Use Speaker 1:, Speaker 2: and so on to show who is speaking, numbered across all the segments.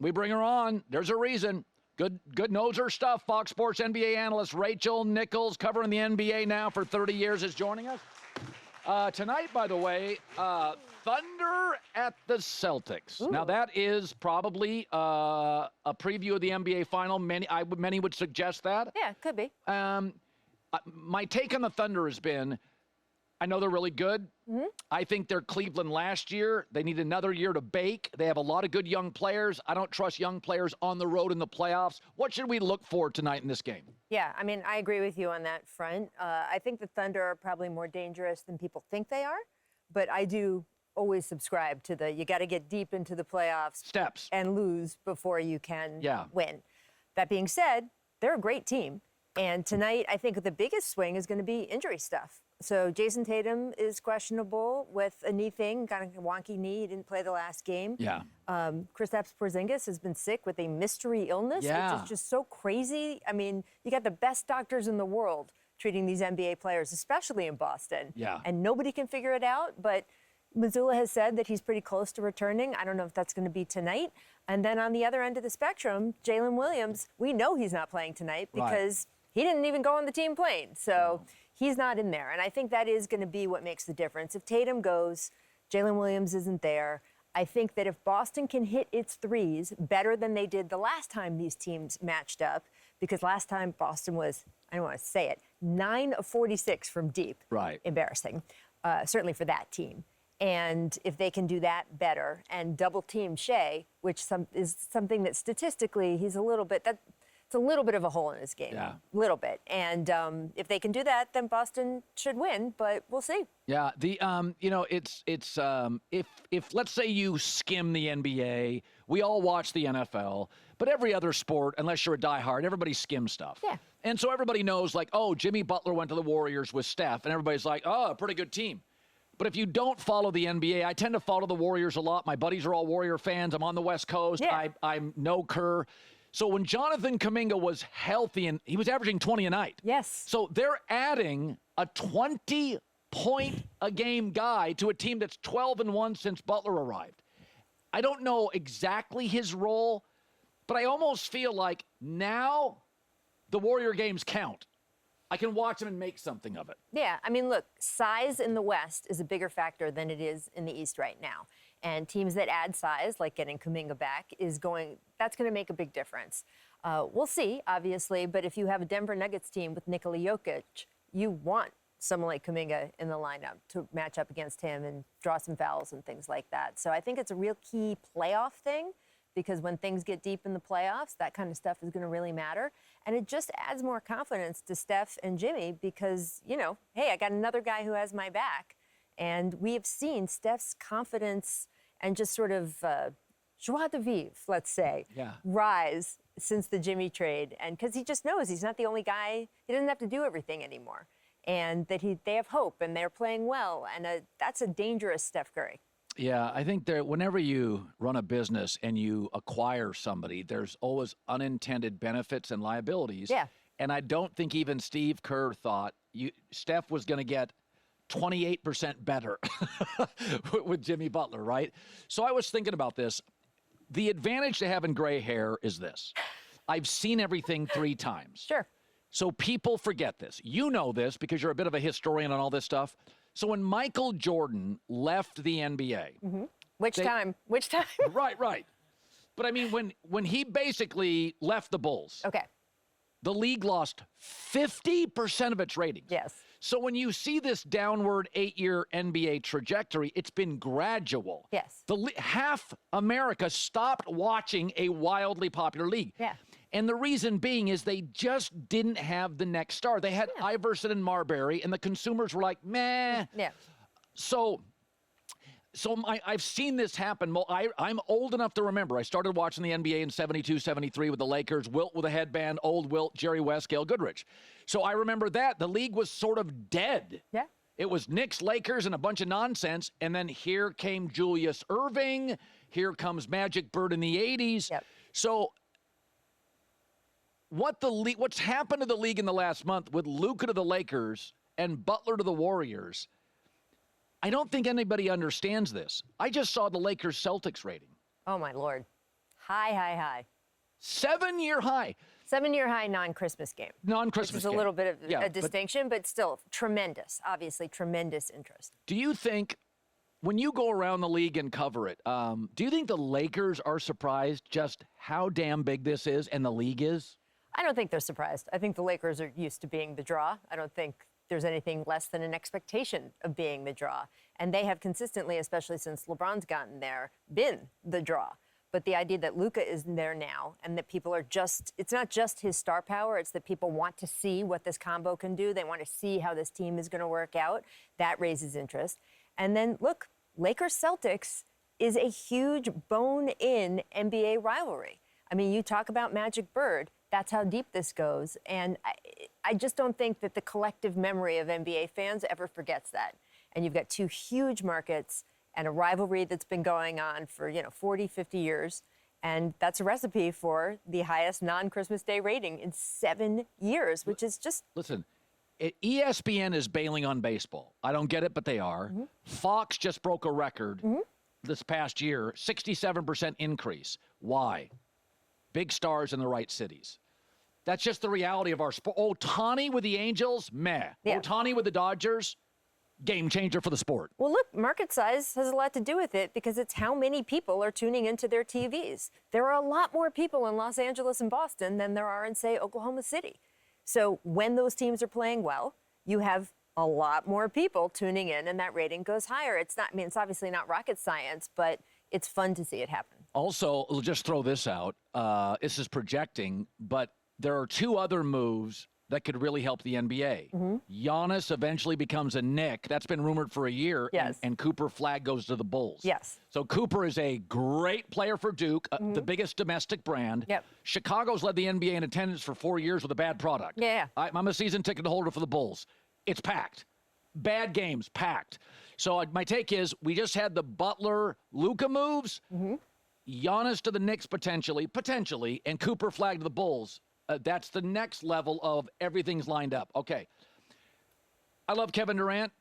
Speaker 1: We bring her on. There's a reason. Good knows her stuff. Fox Sports NBA analyst Rachel Nichols, covering the NBA now for 30 years, is joining us. Tonight, by the way, Thunder at the Celtics.
Speaker 2: Ooh.
Speaker 1: Now, that is probably a preview of the NBA final. Many would suggest that.
Speaker 2: Yeah, could be.
Speaker 1: My take on the Thunder has been, I know they're really good.
Speaker 2: Mm-hmm.
Speaker 1: I think they're Cleveland last year. They need another year to bake. They have a lot of good young players. I don't trust young players on the road in the playoffs. What should we look for tonight in this game?
Speaker 2: Yeah, I mean, I agree with you on that front. I think the Thunder are probably more dangerous than people think they are, but I do always subscribe to you got to get deep into the playoffs.
Speaker 1: Steps.
Speaker 2: And lose before you can
Speaker 1: Yeah.
Speaker 2: win. That being said, they're a great team. And tonight, I think the biggest swing is going to be injury stuff. So Jason Tatum is questionable with a knee thing, kind of a wonky knee. He didn't play the last game.
Speaker 1: Yeah.
Speaker 2: Kristaps Porzingis has been sick with a mystery illness,
Speaker 1: Yeah.
Speaker 2: which is just so crazy. I mean, you got the best doctors in the world treating these NBA players, especially in Boston.
Speaker 1: Yeah.
Speaker 2: And nobody can figure it out, but Missoula has said that he's pretty close to returning. I don't know if that's going to be tonight. And then on the other end of the spectrum, Jalen Williams, we know he's not playing tonight because he didn't even go on the team plane. So he's not in there. And I think that is going to be what makes the difference. If Tatum goes, Jalen Williams isn't there. I think that if Boston can hit its threes better than they did the last time these teams matched up, because last time Boston was, I don't want to say it, 9 of 46 from deep.
Speaker 1: Right.
Speaker 2: Embarrassing, certainly for that team. And if they can do that better and double team Shea, which is something that statistically he's a little bit, it's a little bit of a hole in his game.
Speaker 1: Yeah.
Speaker 2: A little bit. And if they can do that, then Boston should win, but we'll see.
Speaker 1: Yeah, it's if let's say you skim the NBA, we all watch the NFL, but every other sport, unless you're a diehard, everybody skims stuff.
Speaker 2: Yeah.
Speaker 1: And so everybody knows, like, oh, Jimmy Butler went to the Warriors with Steph, and everybody's like, oh, a pretty good team. But if you don't follow the NBA, I tend to follow the Warriors a lot. My buddies are all Warrior fans. I'm on the West Coast.
Speaker 2: Yeah.
Speaker 1: I'm no Kerr. So when Jonathan Kuminga was healthy, and he was averaging 20 a night.
Speaker 2: Yes.
Speaker 1: So they're adding a 20-point-a-game guy to a team that's 12-1 since Butler arrived. I don't know exactly his role, but I almost feel like now the Warrior games count. I can watch them and make something of it.
Speaker 2: Yeah, I mean, look, size in the West is a bigger factor than it is in the East right now. And teams that add size, like getting Kuminga back, that's going to make a big difference. We'll see, obviously, but if you have a Denver Nuggets team with Nikola Jokic, you want someone like Kuminga in the lineup to match up against him and draw some fouls and things like that. So I think it's a real key playoff thing, because when things get deep in the playoffs, that kind of stuff is going to really matter. And it just adds more confidence to Steph and Jimmy because, hey, I got another guy who has my back. And we have seen Steph's confidence and just sort of joie de vivre, let's say, rise since the Jimmy trade. And because he just knows he's not the only guy, he doesn't have to do everything anymore. And that they have hope and they're playing well. And that's a dangerous Steph Curry.
Speaker 1: Yeah, I think whenever you run a business and you acquire somebody, there's always unintended benefits and liabilities.
Speaker 2: Yeah.
Speaker 1: And I don't think even Steve Kerr thought Steph was going to get 28% better with Jimmy Butler, right? So I was thinking about this. The advantage to having gray hair is this. I've seen everything 3 times.
Speaker 2: Sure.
Speaker 1: So people forget this. You know this because you're a bit of a historian on all this stuff. So when Michael Jordan left the NBA.
Speaker 2: Mm-hmm. Which time?
Speaker 1: Right. But I mean, when he basically left the Bulls.
Speaker 2: Okay.
Speaker 1: The league lost 50% of its ratings.
Speaker 2: Yes.
Speaker 1: So when you see this downward 8-year NBA trajectory, it's been gradual.
Speaker 2: Yes.
Speaker 1: Half America stopped watching a wildly popular league.
Speaker 2: Yeah.
Speaker 1: And the reason being is they just didn't have the next star. They had Iverson and Marbury, and the consumers were like, meh.
Speaker 2: Yeah.
Speaker 1: So I've seen this happen. I'm old enough to remember. I started watching the NBA in 72, 73 with the Lakers, Wilt with a headband, old Wilt, Jerry West, Gail Goodrich. So I remember that. The league was sort of dead.
Speaker 2: Yeah.
Speaker 1: It was Knicks, Lakers, and a bunch of nonsense. And then here came Julius Erving. Here comes Magic Bird in the 80s.
Speaker 2: Yep.
Speaker 1: So what's happened to the league in the last month with Luka to the Lakers and Butler to the Warriors, I don't think anybody understands this. I just saw the Lakers-Celtics rating.
Speaker 2: Oh, my Lord. High.
Speaker 1: 7-year high.
Speaker 2: 7-year high non-Christmas game.
Speaker 1: Non-Christmas
Speaker 2: Which is
Speaker 1: game.
Speaker 2: a little bit of
Speaker 1: Yeah,
Speaker 2: a distinction, but still tremendous, obviously tremendous interest.
Speaker 1: Do you think, when you go around the league and cover it, do you think the Lakers are surprised just how damn big this is and the league is?
Speaker 2: I don't think they're surprised. I think the Lakers are used to being the draw. I don't think there's anything less than an expectation of being the draw. And they have consistently, especially since LeBron's gotten there, been the draw. But the idea that Luka is there now and that people are it's not just his star power, it's that people want to see what this combo can do. They want to see how this team is going to work out. That raises interest. And then, look, Lakers-Celtics is a huge bone-in NBA rivalry. I mean, you talk about Magic Bird. That's how deep this goes. And I just don't think that the collective memory of NBA fans ever forgets that. And you've got two huge markets and a rivalry that's been going on for, 40, 50 years. And that's a recipe for the highest non-Christmas Day rating in 7 years, which is just...
Speaker 1: Listen, ESPN is bailing on baseball. I don't get it, but they are. Mm-hmm. Fox just broke a record this past year, 67% increase. Why? Big stars in the right cities. That's just the reality of our sport. Ohtani with the Angels, meh. Yeah. Ohtani with the Dodgers, game changer for the sport.
Speaker 2: Well, look, market size has a lot to do with it because it's how many people are tuning into their TVs. There are a lot more people in Los Angeles and Boston than there are in, say, Oklahoma City. So when those teams are playing well, you have a lot more people tuning in and that rating goes higher. It's obviously not rocket science, but it's fun to see it happen.
Speaker 1: Also, we'll just throw this out. This is projecting, but there are two other moves that could really help the NBA. Mm-hmm. Giannis eventually becomes a Knick. That's been rumored for a year.
Speaker 2: Yes.
Speaker 1: And Cooper Flag goes to the Bulls.
Speaker 2: Yes.
Speaker 1: So Cooper is a great player for Duke, the biggest domestic brand.
Speaker 2: Yep.
Speaker 1: Chicago's led the NBA in attendance for 4 years with a bad product.
Speaker 2: Yeah.
Speaker 1: I'm a season ticket holder for the Bulls. It's packed. Bad games, packed. So my take is we just had the Butler-Luka moves. Mm-hmm. Giannis to the Knicks potentially, and Cooper Flag to the Bulls. That's the next level of everything's lined up. Okay. I love Kevin Durant.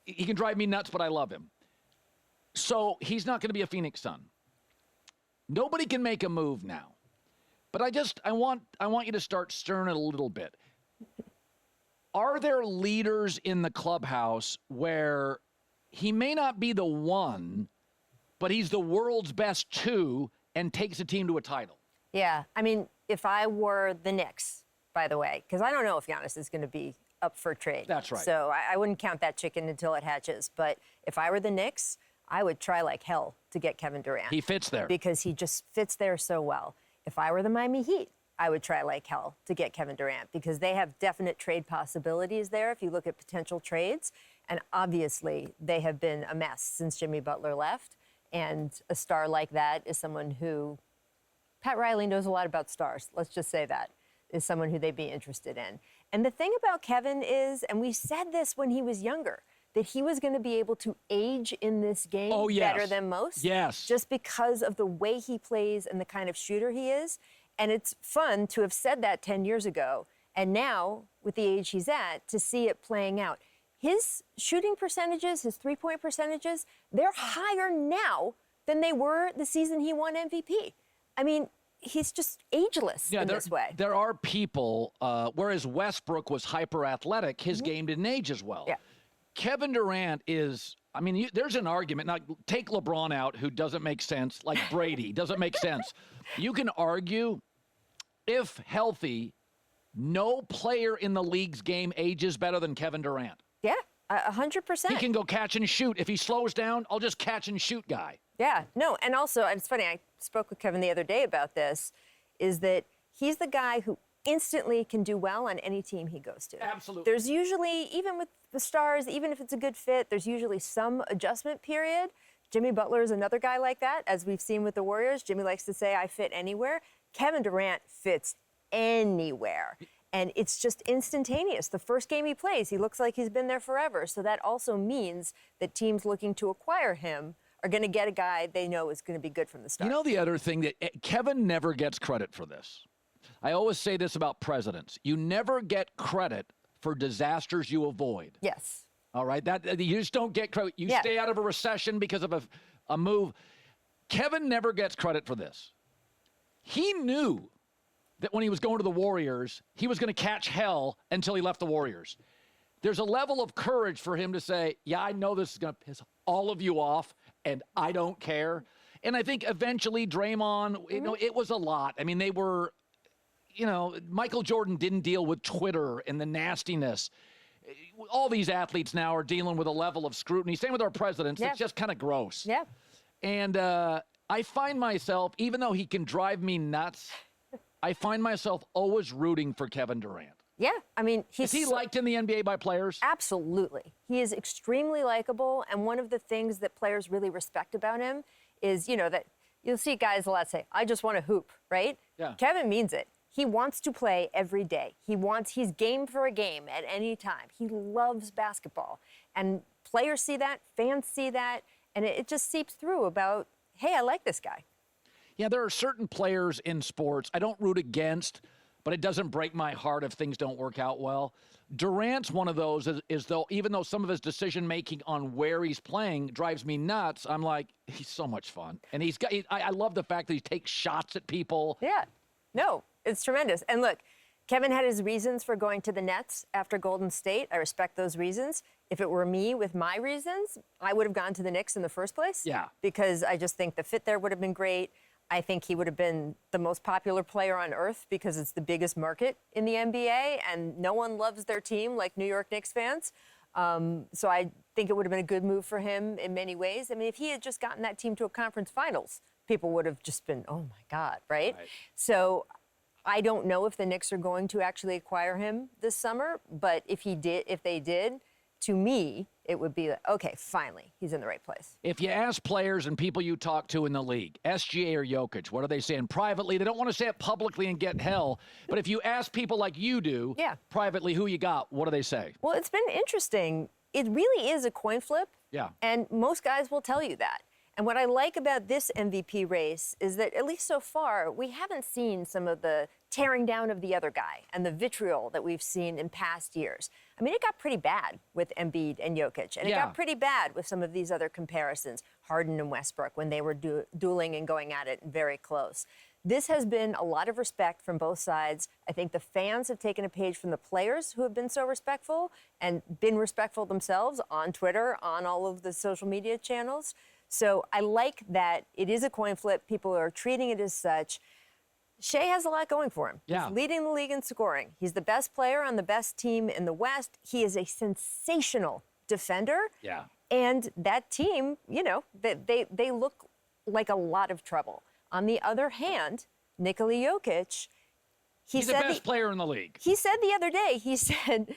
Speaker 1: He can drive me nuts, but I love him. So he's not going to be a Phoenix Sun. Nobody can make a move now. But I want you to start stirring it a little bit. Are there leaders in the clubhouse where he may not be the one, but he's the world's best two and takes a team to a title?
Speaker 2: Yeah. I mean, if I were the Knicks, by the way, because I don't know if Giannis is going to be up for trade.
Speaker 1: That's right.
Speaker 2: So I wouldn't count that chicken until it hatches. But if I were the Knicks, I would try like hell to get Kevin Durant.
Speaker 1: He fits there.
Speaker 2: Because he just fits there so well. If I were the Miami Heat, I would try like hell to get Kevin Durant because they have definite trade possibilities there if you look at potential trades. And obviously, they have been a mess since Jimmy Butler left. And a star like that is someone who... Pat Riley knows a lot about stars. Let's just say that is someone who they'd be interested in. And the thing about Kevin is, and we said this when he was younger, that he was going to be able to age in this game better than most.
Speaker 1: Yes.
Speaker 2: Just because of the way he plays and the kind of shooter he is. And it's fun to have said that 10 years ago. And now, with the age he's at, to see it playing out. His shooting percentages, his three-point percentages, they're higher now than they were the season he won MVP. I mean, he's just ageless in this way.
Speaker 1: There are people, whereas Westbrook was hyper-athletic, his game didn't age as well.
Speaker 2: Yeah.
Speaker 1: Kevin Durant is, there's an argument. Now, take LeBron out, who doesn't make sense, like Brady, doesn't make sense. You can argue, if healthy, no player in the league's game ages better than Kevin Durant.
Speaker 2: Yeah, 100%.
Speaker 1: He can go catch and shoot. If he slows down, I'll just catch and shoot guy.
Speaker 2: Yeah, no, and also, and it's funny, I spoke with Kevin the other day about this, is that he's the guy who instantly can do well on any team he goes to.
Speaker 1: Absolutely.
Speaker 2: There's usually, even with the stars, even if it's a good fit, there's usually some adjustment period. Jimmy Butler is another guy like that, as we've seen with the Warriors. Jimmy likes to say, I fit anywhere. Kevin Durant fits anywhere. And it's just instantaneous. The first game he plays, he looks like he's been there forever. So that also means that teams looking to acquire him are going to get a guy they know is going to be good from the start.
Speaker 1: You know the other thing that Kevin never gets credit for this. I always say this about presidents. You never get credit for disasters you avoid.
Speaker 2: Yes.
Speaker 1: All right? You just don't get credit. You stay out of a recession because of a move. Kevin never gets credit for this. He knew that when he was going to the Warriors, he was going to catch hell until he left the Warriors. There's a level of courage for him to say, yeah, I know this is going to piss all of you off, and I don't care. And I think eventually Draymond, it was a lot. I mean, they were, Michael Jordan didn't deal with Twitter and the nastiness. All these athletes now are dealing with a level of scrutiny. Same with our presidents.
Speaker 2: Yeah.
Speaker 1: It's just kind of gross.
Speaker 2: Yeah.
Speaker 1: And I find myself, even though he can drive me nuts, I find myself always rooting for Kevin Durant.
Speaker 2: Yeah, I mean,
Speaker 1: Is he liked in the NBA by players?
Speaker 2: Absolutely. He is extremely likable, and one of the things that players really respect about him is, that you'll see guys a lot say, I just want to hoop, right?
Speaker 1: Yeah.
Speaker 2: Kevin means it. He wants to play every day. He's game for a game at any time. He loves basketball. And players see that, fans see that, and it just seeps through about, hey, I like this guy.
Speaker 1: Yeah, there are certain players in sports I don't root against, but it doesn't break my heart if things don't work out well. Durant's one of those, even though some of his decision-making on where he's playing drives me nuts, I'm like, he's so much fun. And I love the fact that he takes shots at people.
Speaker 2: Yeah. No, it's tremendous. And look, Kevin had his reasons for going to the Nets after Golden State. I respect those reasons. If it were me with my reasons, I would have gone to the Knicks in the first place.
Speaker 1: Yeah.
Speaker 2: Because I just think the fit there would have been great. I think he would have been the most popular player on earth because it's the biggest market in the NBA, and no one loves their team like New York Knicks fans. So I think it would have been a good move for him in many ways. I mean, if he had just gotten that team to a conference finals, people would have just been, oh my God, right? So I don't know if the Knicks are going to actually acquire him this summer, but if they did, to me, it would be like, okay, finally, he's in the right place.
Speaker 1: If you ask players and people you talk to in the league, SGA or Jokic, what are they saying? Privately, they don't want to say it publicly and get hell. But if you ask people like you do, privately, who you got, what do they say?
Speaker 2: Well, it's been interesting. It really is a coin flip.
Speaker 1: Yeah.
Speaker 2: And most guys will tell you that. And what I like about this MVP race is that, at least so far, we haven't seen some of the tearing down of the other guy and the vitriol that we've seen in past years. I mean, it got pretty bad with Embiid and Jokic, and it got pretty bad with some of these other comparisons, Harden and Westbrook, when they were dueling and going at it very close. This has been a lot of respect from both sides. I think the fans have taken a page from the players who have been so respectful and been respectful themselves on Twitter, on all of the social media channels. So I like that it is a coin flip. People are treating it as such. Shea has a lot going for him.
Speaker 1: Yeah.
Speaker 2: He's leading the league in scoring. He's the best player on the best team in the West. He is a sensational defender.
Speaker 1: Yeah.
Speaker 2: And that team, they look like a lot of trouble. On the other hand, Nikola Jokic,
Speaker 1: he's the best player in the league.
Speaker 2: He said the other day, he said,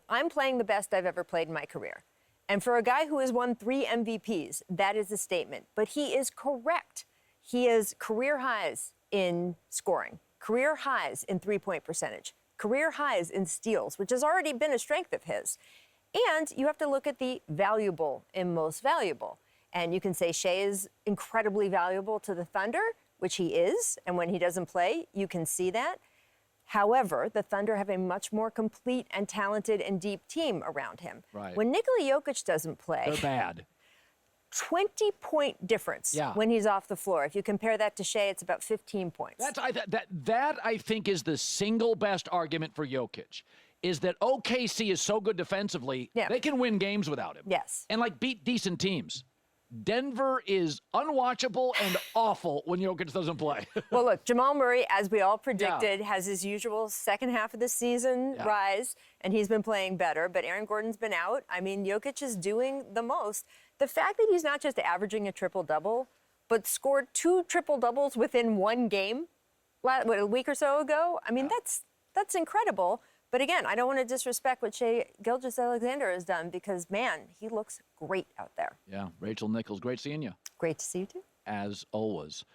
Speaker 2: I'm playing the best I've ever played in my career. And for a guy who has won 3 MVPs, that is a statement. But he is correct. He has career highs in scoring, career highs in three-point percentage, career highs in steals, which has already been a strength of his. And you have to look at the valuable and most valuable. And you can say Shea is incredibly valuable to the Thunder, which he is. And when he doesn't play, you can see that. However, the Thunder have a much more complete and talented and deep team around him.
Speaker 1: Right.
Speaker 2: When Nikola Jokic doesn't play,
Speaker 1: they're bad.
Speaker 2: 20-point difference when he's off the floor. If you compare that to Shea, it's about 15 points.
Speaker 1: That I think is the single best argument for Jokic, is that OKC is so good defensively, they can win games without him.
Speaker 2: Yes.
Speaker 1: And beat decent teams. Denver is unwatchable and awful when Jokic doesn't play.
Speaker 2: Well, look, Jamal Murray, as we all predicted, has his usual second half of the season rise, and he's been playing better. But Aaron Gordon's been out. I mean, Jokic is doing the most. The fact that he's not just averaging a triple-double, but scored 2 triple-doubles within one game a week or so ago, I mean, that's incredible. But again, I don't want to disrespect what Shea Gilgeous-Alexander has done because, man, he looks great out there.
Speaker 1: Yeah, Rachel Nichols, great seeing you.
Speaker 2: Great to see you, too.
Speaker 1: As always.